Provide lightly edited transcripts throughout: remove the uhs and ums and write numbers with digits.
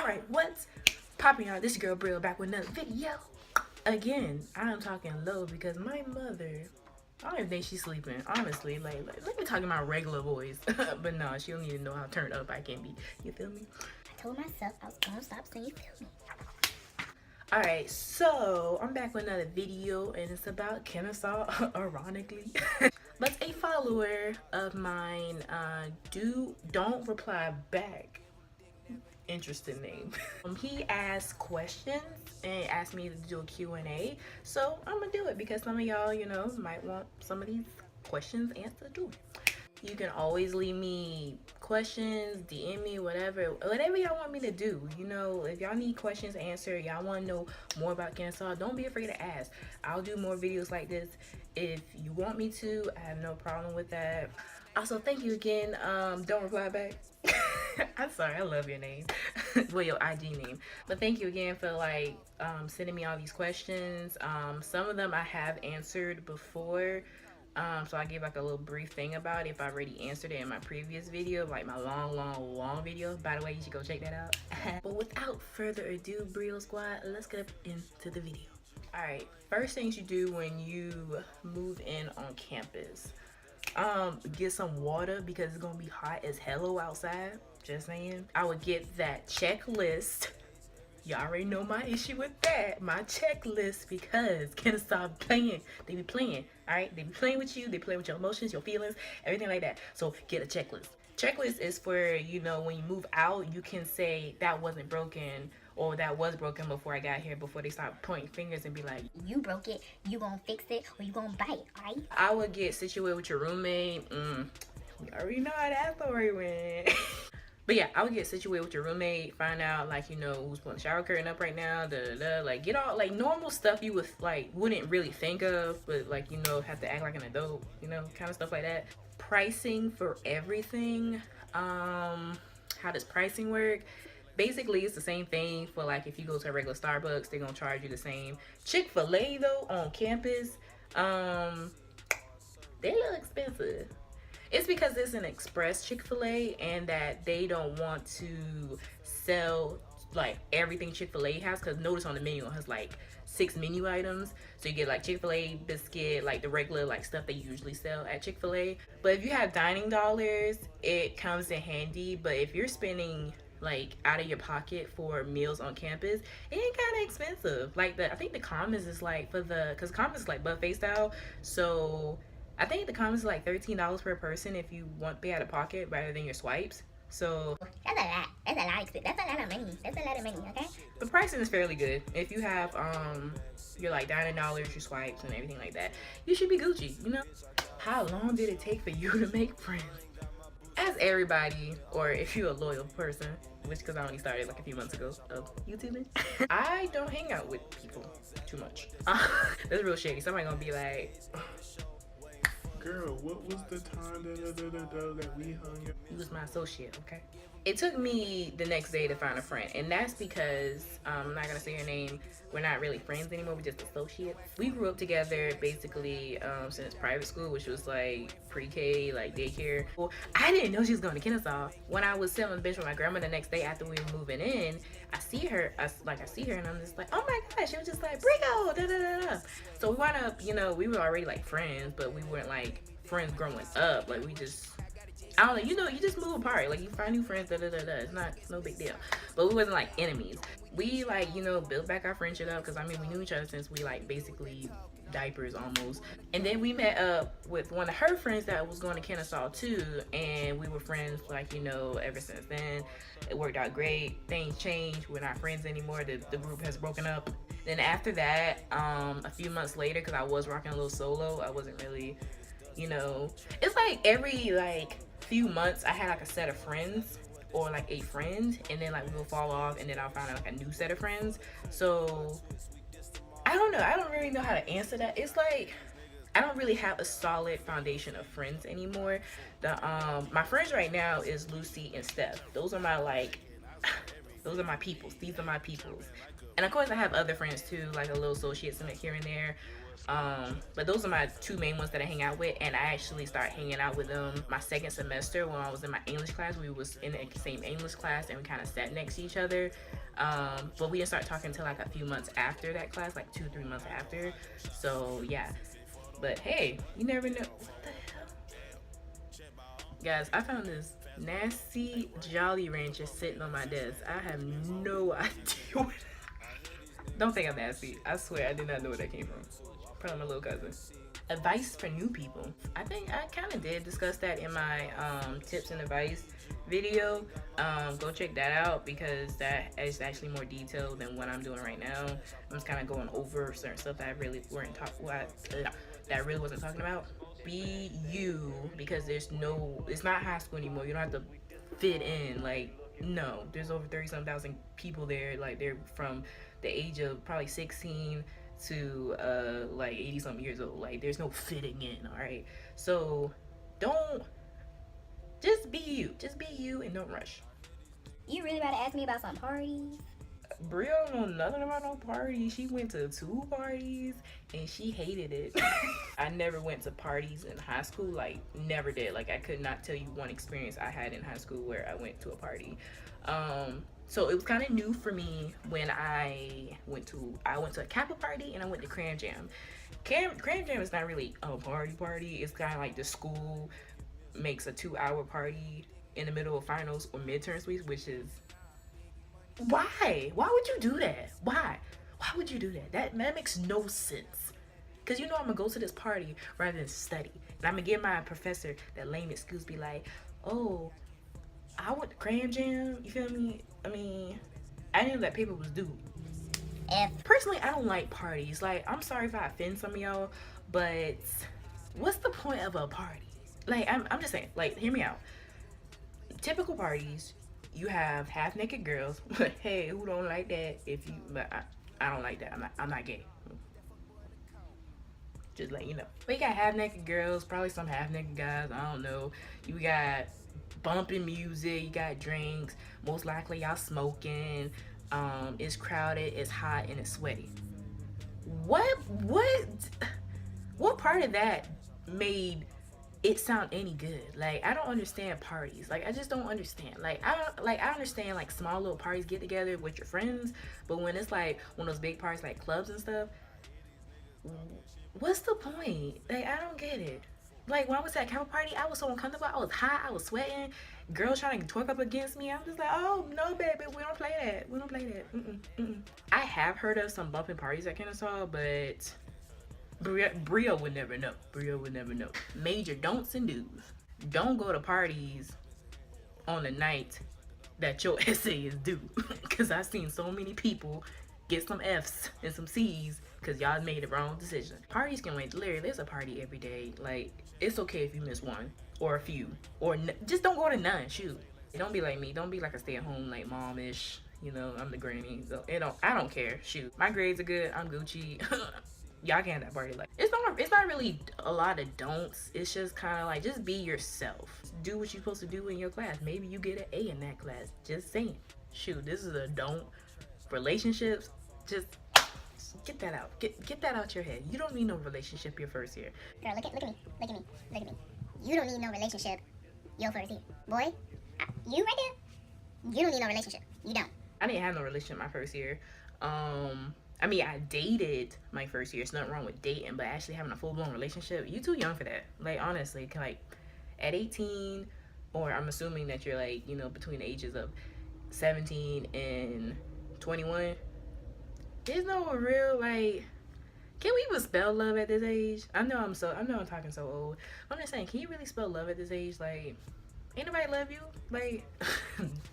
Alright, what's popping, y'all? This your girl BriO back with another video. Again, I'm talking low because my mother, I don't even think she's sleeping, honestly. Like let me talk in my regular voice. But no, she don't need to know how turned up I can be. You feel me? I told myself I was gonna stop saying you feel me. Alright, so I'm back with another video and it's about Kennesaw, ironically. But a follower of mine, don't reply back. Interesting name. He asked questions and asked me to do a Q&A, so I'm gonna do it because some of y'all, you know, might want some of these questions answered too. You can always leave me questions, DM me, whatever y'all want me to do. You know, if y'all need questions answered, y'all want to know more about Kennesaw, don't be afraid to ask. I'll do more videos like this if you want me to. I have no problem with that. Also, thank you again. Don't reply back. I'm sorry, I love your name. Well, your IG name. But thank you again for like sending me all these questions. Some of them I have answered before. So I gave like a little brief thing about it if I already answered it in my previous video, like my long video. By the way, you should go check that out. But without further ado, BriO Squad, let's get up into the video. Alright, first things you do when you move in on campus. Get some water because it's gonna be hot as hello outside. Just saying. I would get that checklist. Y'all already know my issue with that. My checklist, because Kennesaw playing. They be playing, alright? They be playing with you. They play with your emotions, your feelings, everything like that. So get a checklist. Checklist is for, you know, when you move out, you can say that wasn't broken or that was broken before I got here, before they start pointing fingers and be like, You broke it, you gonna fix it, or you gonna buy it, alright? I would get situated with your roommate. We already know how that story went. But yeah, I would get situated with your roommate, find out like, you know, who's putting the shower curtain up right now, like get all like normal stuff you would like wouldn't really think of, but like, you know, have to act like an adult, you know, kind of stuff like that. Pricing for everything. How does pricing work? Basically, it's the same thing for like if you go to a regular Starbucks, they're gonna charge you the same. Chick-fil-A though on campus, they a little expensive. It's because it's an express Chick-fil-A and that they don't want to sell like everything Chick-fil-A has, because notice on the menu it has like 6 menu items. So you get like Chick-fil-A biscuit, like the regular like stuff they usually sell at Chick-fil-A. But if you have dining dollars, it comes in handy. But if you're spending like out of your pocket for meals on campus, it ain't kind of expensive. Like I think the Commons is like because Commons is like buffet style, so I think the Commons is like $13 per person if you want to pay out of pocket rather than your swipes. So That's a lot. That's a lot. That's a lot of money. That's a lot of money, okay? the pricing is fairly good. If you have your like dining dollars, your swipes and everything like that, you should be Gucci, you know? How long did it take for you to make friends? As everybody, or if you're a loyal person, which because I only started like a few months ago of YouTubing, I don't hang out with people too much. That's real shady. Somebody gonna be like, girl, what was the time that we hung out? he was my associate, okay? It took me the next day to find a friend, and that's because I'm not gonna say her name. We're not really friends anymore. We're just associates. We grew up together basically since private school, which was like pre-K, like daycare. Well, I didn't know she was going to Kennesaw. When I was sitting on the bench with my grandma the next day after we were moving in, I see her, and I'm just like, oh my gosh. She was just like, BriO, da da da da. So we wound up, you know, we were already like friends, but we weren't like friends growing up. Like we just, I don't know, you know, you just move apart. Like you find new friends, da da da da. It's no big deal. But we wasn't like enemies. We like, you know, built back our friendship up because I mean we knew each other since we like basically diapers almost. And then we met up with one of her friends that was going to Kennesaw too, and we were friends like, you know, ever since then. It worked out great. Things changed. We're not friends anymore. The group has broken up. Then after that, a few months later, because I was rocking a little solo, I wasn't really, you know, it's like every like few months I had like a set of friends or like a friend, and then like we will fall off and then I'll find out like a new set of friends. So I don't know, I don't really know how to answer that. It's like I don't really have a solid foundation of friends anymore. My friends right now is Lucy and Steph. Those are my like those are my peoples. These are my peoples. And of course I have other friends too, like a little associates here and there. But those are my two main ones that I hang out with, and I actually started hanging out with them my second semester when I was in my English class. We was in the same English class, and we kind of sat next to each other. But we didn't start talking until like a few months after that class, like 2-3 months after. So yeah. But hey, you never know. What the hell, guys? I found this nasty Jolly Rancher sitting on my desk. I have no idea what. Don't think I'm nasty. I swear I did not know where that came from. Probably my little cousin. Advice for new people. I think I kind of did discuss that in my tips and advice video. Go check that out because that is actually more detailed than what I'm doing right now. I'm just kind of going over certain stuff that I really weren't that I really wasn't talking about. Be you, because it's not high school anymore. You don't have to fit in. Like, no, there's over 30-some thousand people there. Like, they're from the age of probably 16 to like 80-some years old. Like, there's no fitting in. All right, so just be you and don't rush. You really about to ask me about some parties? BriO don't know nothing about no parties. She went to 2 parties and she hated it. I never went to parties in high school. Like, never did. Like, I could not tell you one experience I had in high school where I went to a party. So it was kind of new for me when I went to a Kappa party and I went to Cram Jam. Cram Jam is not really a party. It's kind of like the school makes a 2-hour party in the middle of finals or midterm weeks, which is why would you do that? Why would you do that? That makes no sense. Because you know I'm gonna go to this party rather than study, and I'm gonna give my professor that lame excuse, be like, oh, I went to Cram Jam, you feel me? I mean, I knew that paper was due. Personally, I don't like parties. Like, I'm sorry if I offend some of y'all, but what's the point of a party? Like, I'm just saying, like, hear me out. Typical parties, you have half-naked girls. Hey, who don't like that? But I don't like that. I'm not gay. Just letting you know. But you got half-naked girls, probably some half-naked guys. I don't know. You got bumping music. You got drinks. Most likely y'all smoking. It's crowded. It's hot and it's sweaty. What part of that made it sound any good? Like, I don't understand parties. Like, I just don't understand. I understand like small little parties, get together with your friends, but when it's like one of those big parties like clubs and stuff, what's the point? Like, I don't get it. Like, when I was at a Kappa party, I was so uncomfortable. I was hot. I was sweating. Girls trying to twerk up against me. I'm just like, oh no, baby, we don't play that. We don't play that. I have heard of some bumping parties at Kennesaw, but BriO would never know. BriO would never know. Major don'ts and do's. Don't go to parties on the night that your essay is due. Because I've seen so many people get some F's and some C's because y'all made the wrong decision. Parties can wait. Larry, there's a party every day. Like, it's okay if you miss one or a few. Or just don't go to none. Shoot. Don't be like me. Don't be like a stay-at-home, like, mom-ish. You know, I'm the granny. So I don't care. Shoot. My grades are good. I'm Gucci. Y'all can have that party. Like, it's not really a lot of don'ts. It's just kind of like, just be yourself. Do what you're supposed to do in your class. Maybe you get an A in that class. Just saying. Shoot, this is a don't. Relationships, just get that out. Get that out your head. You don't need no relationship your first year. Girl, look at me. You don't need no relationship your first year. Boy, you right there, you don't need no relationship. You don't. I didn't have no relationship my first year. I mean, I dated my first year. There's nothing wrong with dating, but actually having a full-blown relationship, you too young for that. Like, honestly, like, at 18, or I'm assuming that you're, like, you know, between the ages of 17 and 21, there's no real, like, can we even spell love at this age? I know I'm talking so old. I'm just saying, can you really spell love at this age? Like, ain't nobody love you? Like,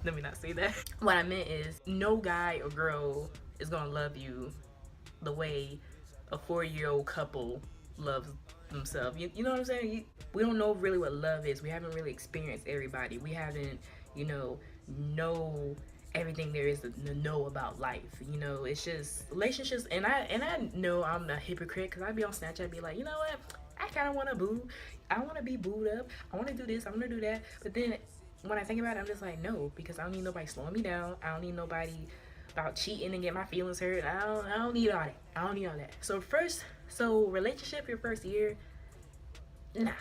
let me not say that. What I meant is, no guy or girl is gonna love you the way a 4-year-old couple loves themselves. You know what I'm saying? We don't know really what love is. We haven't really experienced everybody. We haven't, you know everything there is to know about life. You know, it's just relationships. And I know I'm a hypocrite because I be on Snapchat, be like, you know what, I kind of want to boo. I want to be booed up. I want to do this. I want to do that. But then when I think about it, I'm just like, no, because I don't need nobody slowing me down. I don't need nobody about cheating and get my feelings hurt. I don't need all that. I don't need all that. So relationship your first year, nah,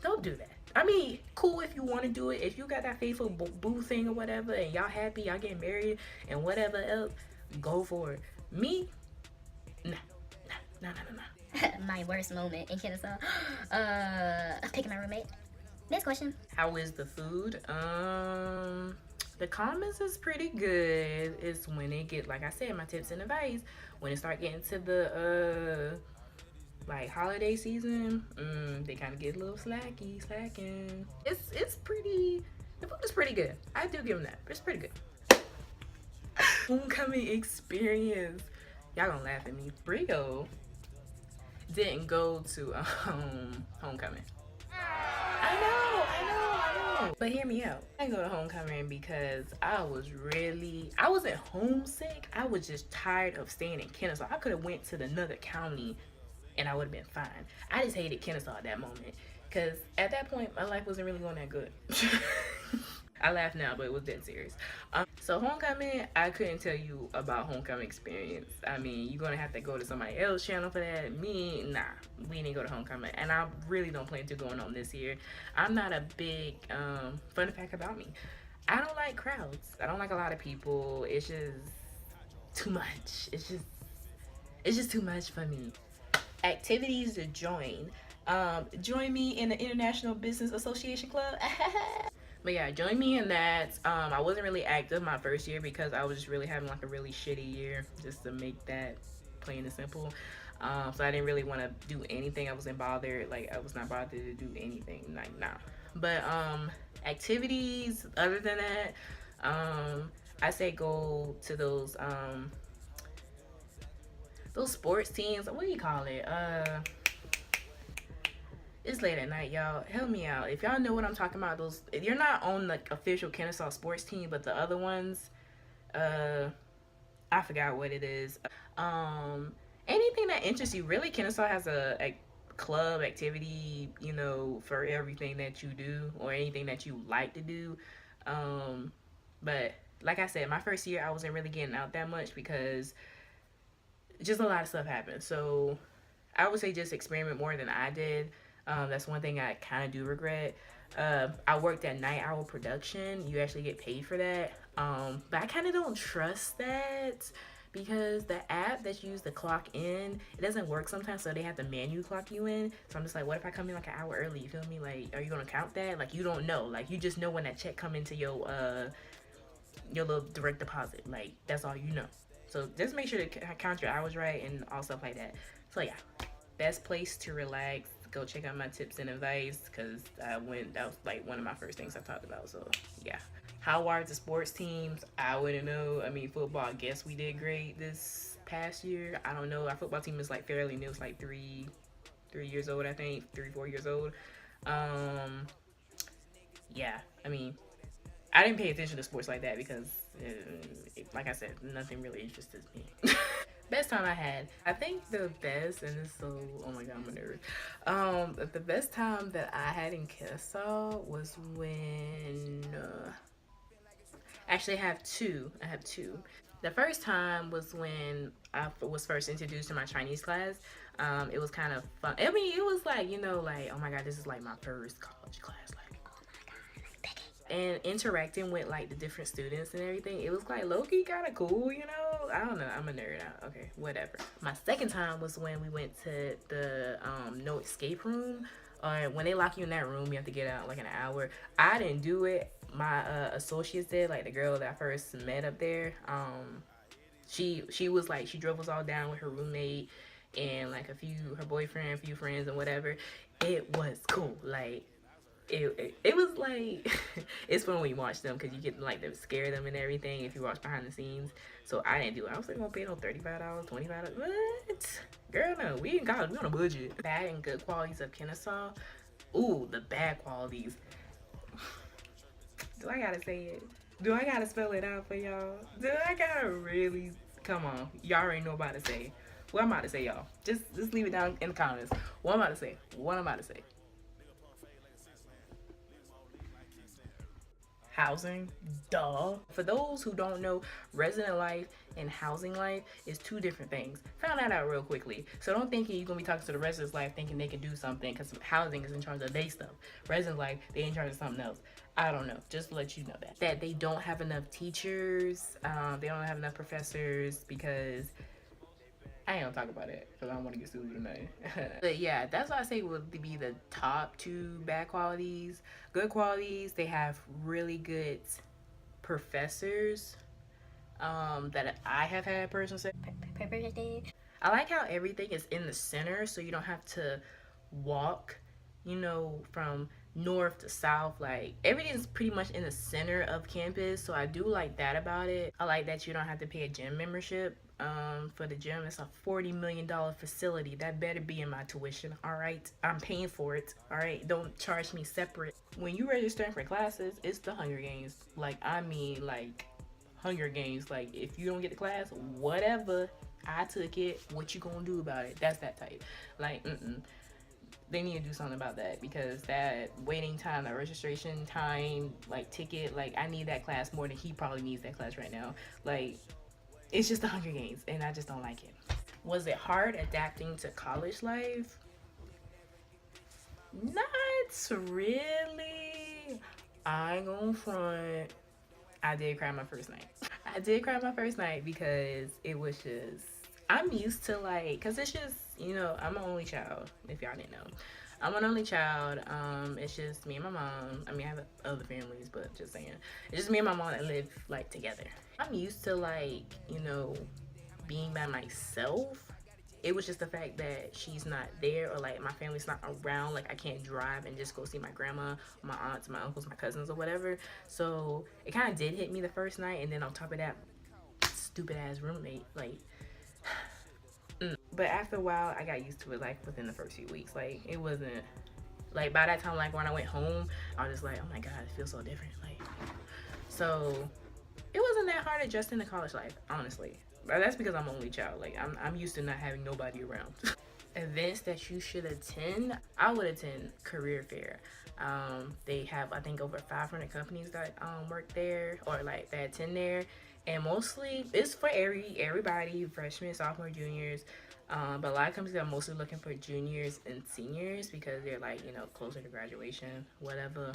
don't do that. I mean, cool if you want to do it. If you got that faithful boo thing or whatever, and y'all happy, y'all getting married and whatever else, go for it. Me, nah, My worst moment in Kennesaw, picking my roommate. Next question. How is the food? The comments is pretty good. It's when it get, like I said, my tips and advice. When it start getting to the like holiday season, they kind of get a little slacking. It's pretty. The food is pretty good. I do give them that. It's pretty good. Homecoming experience. Y'all gonna laugh at me. BriO didn't go to homecoming. I know. But hear me out. I didn't go to homecoming because I wasn't homesick. I was just tired of staying in Kennesaw. I could have went to another county and I would have been fine. I just hated Kennesaw at that moment because at that point my life wasn't really going that good. I laugh now, but it was dead serious. So homecoming, I couldn't tell you about homecoming experience. I mean, you're gonna have to go to somebody else's channel for that. Me, nah, we didn't go to homecoming, and I really don't plan to going on this year. I'm not a big fun fact about me. I don't like crowds. I don't like a lot of people. It's just too much. It's just too much for me. Activities to join. Join me in the International Business Association Club. But yeah, join me in that. I wasn't really active my first year because I was just really having like a really shitty year, just to make that plain and simple. So I didn't really want to do anything. I wasn't bothered. Like I was not bothered to do anything. Like nah. But activities other than that, I say go to those sports teams. What do you call it? It's late at night, y'all. Help me out. If y'all know what I'm talking about, those you're not on the official Kennesaw sports team, but the other ones, I forgot what it is. Anything that interests you. Really, Kennesaw has a club activity, you know, for everything that you do or anything that you like to do. But like I said, my first year I wasn't really getting out that much because just a lot of stuff happened. So I would say just experiment more than I did. That's one thing I kind of do regret. I worked at night owl production. You actually get paid for that. But I kind of don't trust that because the app that you use to clock in, it doesn't work sometimes. So they have to manually clock you in. So I'm just like, what if I come in like an hour early? You feel me? Like, are you gonna count that? Like, you don't know. Like, you just know when that check come into your little direct deposit. Like, that's all you know. So just make sure to count your hours right and all stuff like that. So yeah, best place to relax. Go check out my tips and advice because that was like one of my first things I talked about. So yeah, how are the sports teams? I wouldn't know. I mean, football, I guess we did great this past year. I don't know. Our football team is like fairly new. It's like three years old, I think, 4 years old. Yeah, I mean, I didn't pay attention to sports like that because, like I said, nothing really interested me. Best time I had. I think the best, and it's so, oh my god, I'm a nerd. The best time that I had in Kennesaw was when, actually I have two. The first time was when I was first introduced to my Chinese class. It was kind of fun. I mean, it was like, you know, like, oh my god, this is like my first college class. Like, and interacting with like the different students and everything, it was like low-key kind of cool, you know. I don't know, I'm a nerd out. Okay, whatever. My second time was when we went to the no escape room. When they lock you in that room, you have to get out like an hour. I didn't do it. My associates did, like the girl that I first met up there. She was like, she drove us all down with her roommate and like her boyfriend, a few friends and whatever. It was cool. Like it was like it's fun when you watch them because you get like to scare them and everything if you watch behind the scenes. So I didn't do it. I was like, gonna pay no $35, $25. What? Girl, no, we in college, we on a budget. Bad and good qualities of Kennesaw. Ooh, the bad qualities. Do I gotta say it? Do I gotta spell it out for y'all? Do I gotta really? Come on, y'all already know about to say. What I'm about to say, y'all. Just leave it down in the comments. What I'm about to say. housing, duh. For those who don't know, resident life and housing life is two different things. Found that out real quickly. So don't think you're gonna be talking to the residents life thinking they can do something, because housing is in charge of their stuff. Resident life, they in charge of something else. I don't know, just to let you know that they don't have enough teachers, they don't have enough professors, because I ain't gonna talk about it because I don't want to get sued or nothing. But yeah, that's what I say would be the top two bad qualities. Good qualities, they have really good professors, that I have had personally. I like how everything is in the center, so you don't have to walk, from north to south. Like everything is pretty much in the center of campus, so I do like that about it. I like that you don't have to pay a gym membership. For the gym, it's a $40 million facility. That better be in my tuition. All right, I'm paying for it. All right, don't charge me separate. When you registering for classes, it's the Hunger Games. Like I mean, like Hunger Games. Like if you don't get the class, whatever. I took it. What you gonna do about it? That's that type. Like, they need to do something about that, because that waiting time, that registration time, like ticket, like I need that class more than he probably needs that class right now. Like, it's just the Hunger Games, and I just don't like it. Was it hard adapting to college life? Not really. I ain't gonna front. I did cry my first night. I did cry my first night because it was just, I'm used to like, cause it's just, I'm an only child, if y'all didn't know. I'm an only child. It's just me and my mom. I mean, I have other families, but just saying, it's just me and my mom that live like together. I'm used to like, being by myself. It was just the fact that she's not there, or like my family's not around. Like I can't drive and just go see my grandma, my aunts, my uncles, my cousins, or whatever. So it kind of did hit me the first night, and then on top of that, stupid ass roommate. Like, but after a while, I got used to it. Like within the first few weeks, like it wasn't like by that time. Like when I went home, I was just like, oh my god, it feels so different. Like, so it wasn't that hard adjusting to college life, honestly. But that's because I'm only child. Like I'm used to not having nobody around. Events that you should attend, I would attend career fair. They have, I think, over 500 companies that work there, or like that attend there, and mostly it's for everybody, freshmen, sophomore, juniors. But a lot of companies are mostly looking for juniors and seniors, because they're like, closer to graduation, whatever.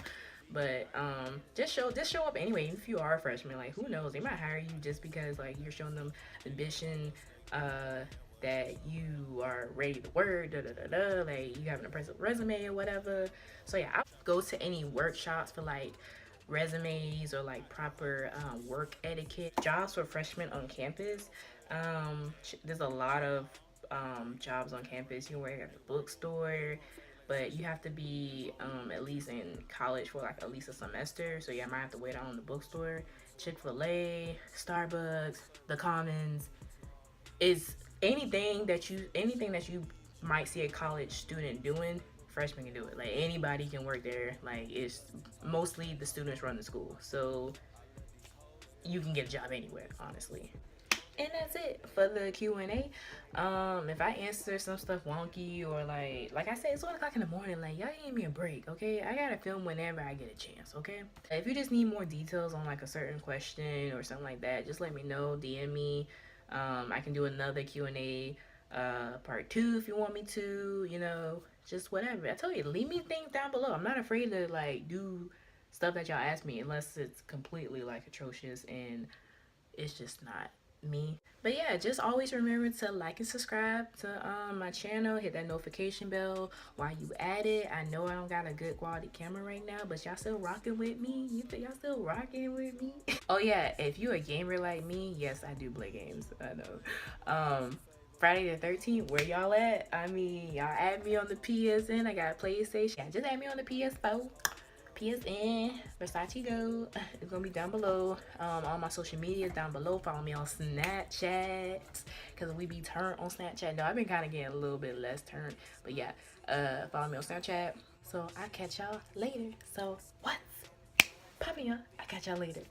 But just show up anyway. If you are a freshman, like who knows, they might hire you just because like you're showing them ambition, that you are ready to work, like you have an impressive resume or whatever. So yeah, I'll go to any workshops for like resumes, or like proper work etiquette. Jobs for freshmen on campus. There's a lot of jobs on campus. You can work at a bookstore, but you have to be at least in college for like at least a semester. So yeah, I might have to wait on the bookstore. Chick-fil-A, Starbucks, the Commons. Is anything that you might see a college student doing, freshmen can do it. Like anybody can work there. Like it's mostly the students run the school, so you can get a job anywhere, honestly. And that's it for the Q&A. If I answer some stuff wonky, or like I said, it's 1 o'clock in the morning. Like y'all give me a break, okay? I gotta film whenever I get a chance, okay? If you just need more details on like a certain question or something like that, just let me know. DM me. I can do another Q&A part 2 if you want me to. Just whatever. I tell you, leave me things down below. I'm not afraid to like do stuff that y'all ask me, unless it's completely like atrocious and it's just not me. But yeah, just always remember to like and subscribe to my channel. Hit that notification bell while you at it. I know I don't got a good quality camera right now, but y'all still rocking with me. You think y'all still rocking with me? Oh yeah, if you a gamer like me, yes, I do play games. I know. Friday the 13th, where y'all at? I mean, y'all add me on the PSN. I got PlayStation. Yeah, just add me on the PS4. PSN, versacegxld. It's gonna be down below. All my social media down below. Follow me on Snapchat, because we be turned on Snapchat. No, I've been kind of getting a little bit less turned, but yeah, follow me on Snapchat. So I catch y'all later. So what's poppin', y'all? I catch y'all later.